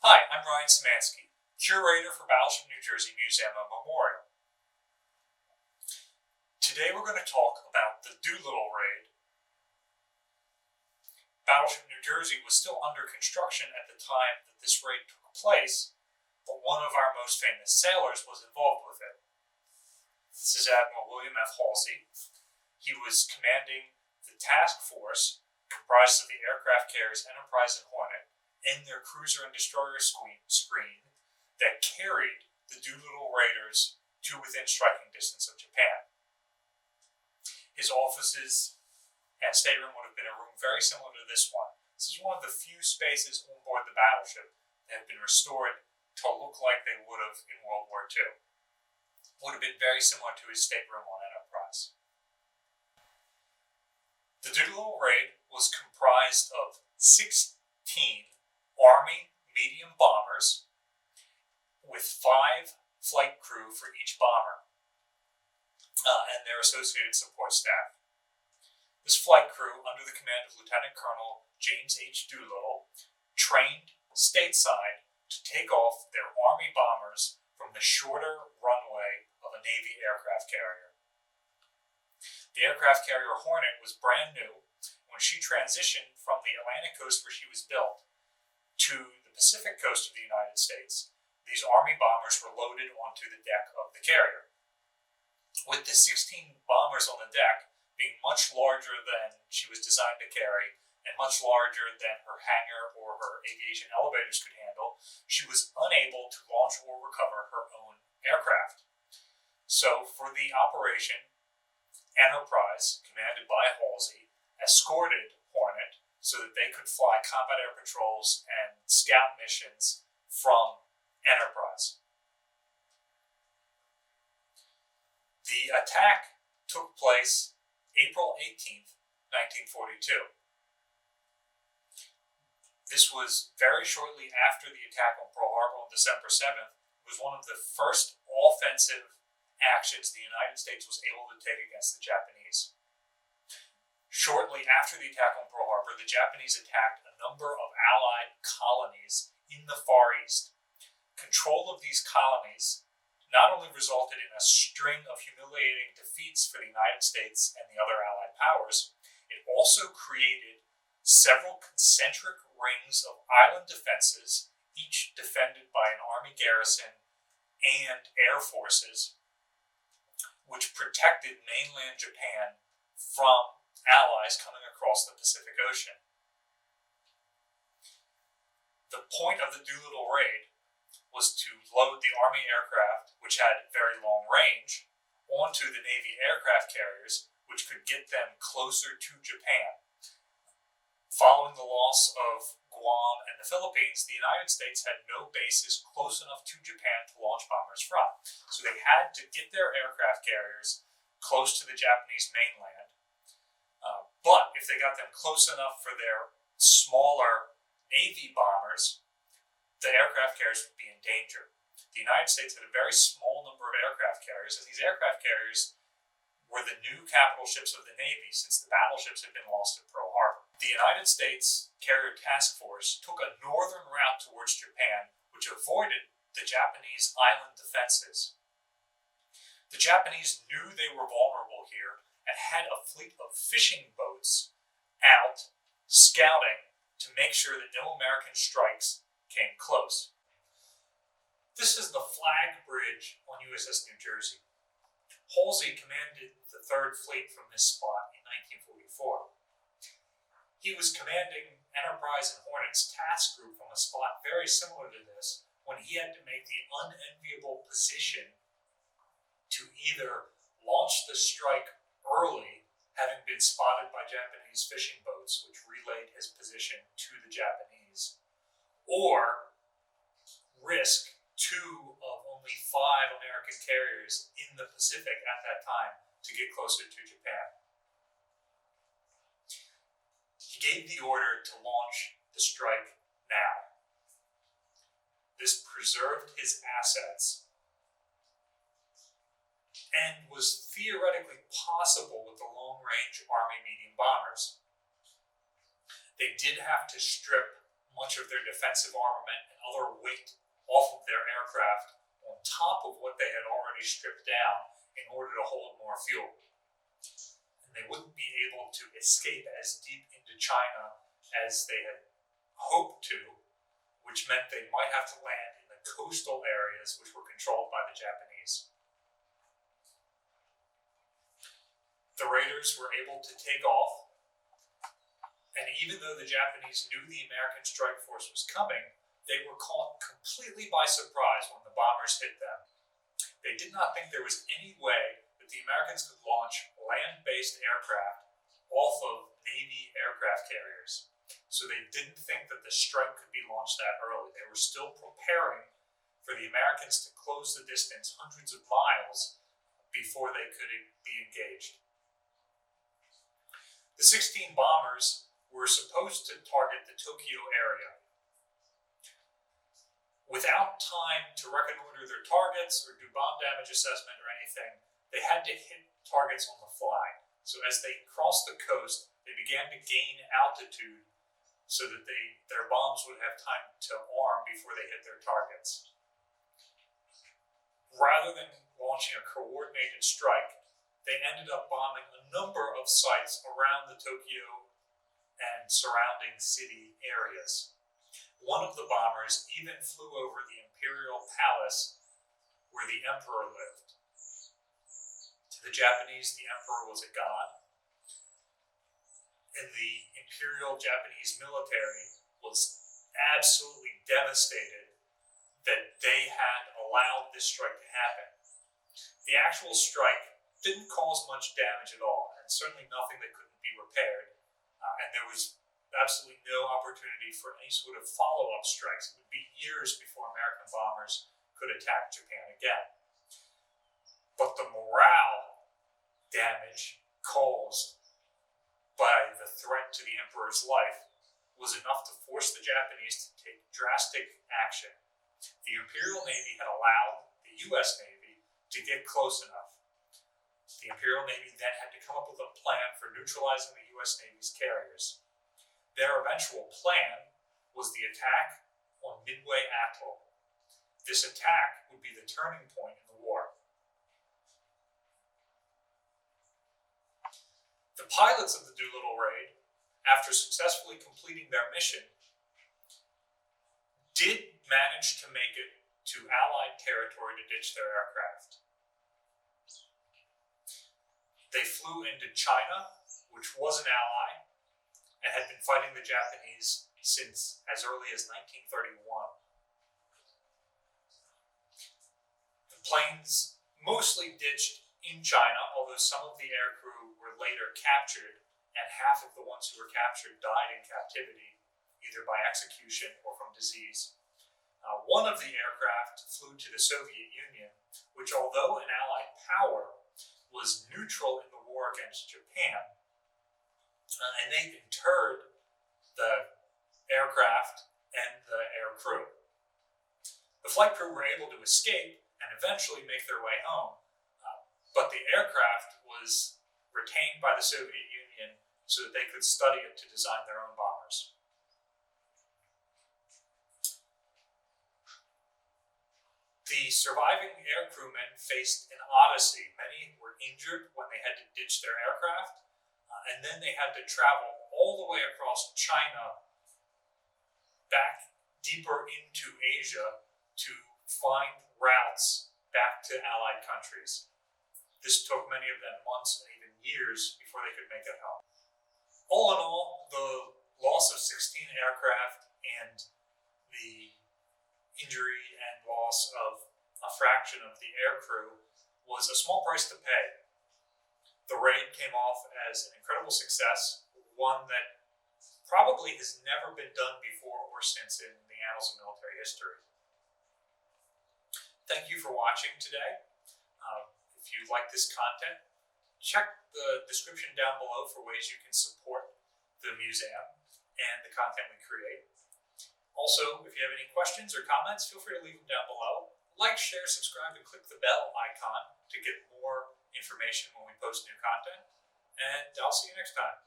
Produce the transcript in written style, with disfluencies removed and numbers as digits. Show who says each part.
Speaker 1: Hi, I'm Ryan Szymanski, curator for Battleship New Jersey Museum and Memorial. Today we're going to talk about the Doolittle Raid. Battleship New Jersey was still under construction at the time that this raid took place, but one of our most famous sailors was involved with it. This is Admiral William F. Halsey. He was commanding the task force comprised of the aircraft carriers Enterprise and Hornet and their cruiser and destroyer screen that carried the Doolittle Raiders to within striking distance of Japan. His offices and stateroom would have been a room very similar to this one. This is one of the few spaces on board the battleship that have been restored to look like they would have in World War II. Would have been very similar to his stateroom on Enterprise. The Doolittle Raid was comprised of 16 Army medium bombers with 5 flight crew for each bomber and their associated support staff. This flight crew, under the command of Lieutenant Colonel James H. Doolittle, trained stateside to take off their Army bombers from the shorter runway of a Navy aircraft carrier. The aircraft carrier Hornet was brand new. When she transitioned from the Atlantic coast where she was built to the Pacific coast of the United States, these Army bombers were loaded onto the deck of the carrier. With the 16 bombers on the deck being much larger than she was designed to carry and much larger than her hangar or her aviation elevators could handle, she was unable to launch or recover her own aircraft. So for the operation, Enterprise, commanded by Halsey, escorted Hornet so that they could fly combat air patrols and scout missions from Enterprise. The attack took place April 18th, 1942. This was very shortly after the attack on Pearl Harbor on December 7th. It was one of the first offensive actions the United States was able to take against the Japanese. Shortly after the attack on Pearl Harbor, the Japanese attacked a number of Allied colonies in the Far East. Control of these colonies not only resulted in a string of humiliating defeats for the United States and the other Allied powers, it also created several concentric rings of island defenses, each defended by an Army garrison and air forces, which protected mainland Japan from Allies coming across the Pacific Ocean. The point of the Doolittle Raid was to load the Army aircraft, which had very long range, onto the Navy aircraft carriers, which could get them closer to Japan. Following the loss of Guam and the Philippines, the United States had no bases close enough to Japan to launch bombers from. So they had to get their aircraft carriers close to the Japanese mainland. But if they got them close enough for their smaller Navy bombers, the aircraft carriers would be in danger. The United States had a very small number of aircraft carriers, and these aircraft carriers were the new capital ships of the Navy since the battleships had been lost at Pearl Harbor. The United States Carrier Task Force took a northern route towards Japan, which avoided the Japanese island defenses. The Japanese knew they were vulnerable here and had a fleet of fishing boats out scouting to make sure that no American strikes came close. This is the flag bridge on USS New Jersey. Halsey commanded the 3rd Fleet from this spot in 1944. He was commanding Enterprise and Hornet's task group from a spot very similar to this when he had to make the unenviable position to either launch the strike early, having been spotted by Japanese fishing boats, which relayed his position to the Japanese, or risk 2 of only 5 American carriers in the Pacific at that time to get closer to Japan. He gave the order to launch the strike now. This preserved his assets and was theoretically possible with the long-range Army medium bombers. They did have to strip much of their defensive armament and other weight off of their aircraft on top of what they had already stripped down in order to hold more fuel. And they wouldn't be able to escape as deep into China as they had hoped to, which meant they might have to land in the coastal areas which were controlled by the Japanese. The raiders were able to take off, and even though the Japanese knew the American strike force was coming, they were caught completely by surprise when the bombers hit them. They did not think there was any way that the Americans could launch land-based aircraft off of Navy aircraft carriers. So they didn't think that the strike could be launched that early. They were still preparing for the Americans to close the distance hundreds of miles before they could be engaged. The 16 bombers were supposed to target the Tokyo area. Without time to reconnoiter their targets or do bomb damage assessment or anything, they had to hit targets on the fly. So as they crossed the coast, they began to gain altitude so that their bombs would have time to arm before they hit their targets. Rather than launching a coordinated strike, they ended up bombing a number of sites around the Tokyo and surrounding city areas. One of the bombers even flew over the imperial palace where the emperor lived. To the Japanese, the emperor was a god, and the imperial Japanese military was absolutely devastated that they had allowed this strike to happen. The actual strike didn't cause much damage at all, and certainly nothing that couldn't be repaired, and there was absolutely no opportunity for any sort of follow-up strikes. It would be years before American bombers could attack Japan again. But the morale damage caused by the threat to the emperor's life was enough to force the Japanese to take drastic action. The Imperial Navy had allowed the U.S. Navy to get close enough. The Imperial Navy then had to come up with a plan for neutralizing the U.S. Navy's carriers. Their eventual plan was the attack on Midway Atoll. This attack would be the turning point in the war. The pilots of the Doolittle Raid, after successfully completing their mission, did manage to make it to Allied territory to ditch their aircraft. They flew into China, which was an ally, and had been fighting the Japanese since as early as 1931. The planes mostly ditched in China, although some of the aircrew were later captured, and half of the ones who were captured died in captivity, either by execution or from disease. One of the aircraft flew to the Soviet Union, which, although an Allied power, was neutral in the war against Japan, and they interred the aircraft and the air crew. The flight crew were able to escape and eventually make their way home, but the aircraft was retained by the Soviet Union so that they could study it to design their own bombers. The surviving air crewmen faced an odyssey. Many were injured when they had to ditch their aircraft, and then they had to travel all the way across China back deeper into Asia to find routes back to Allied countries. This took many of them months and even years before they could make it home. All in all, the loss of 16 aircraft and the injury and loss of a fraction of the air crew was a small price to pay. The raid came off as an incredible success, one that probably has never been done before or since in the annals of military history. Thank you for watching today. If you like this content, check the description down below for ways you can support the museum and the content we create. Also, if you have any questions or comments, feel free to leave them down below. Like, share, subscribe, and click the bell icon to get more information when we post new content. And I'll see you next time.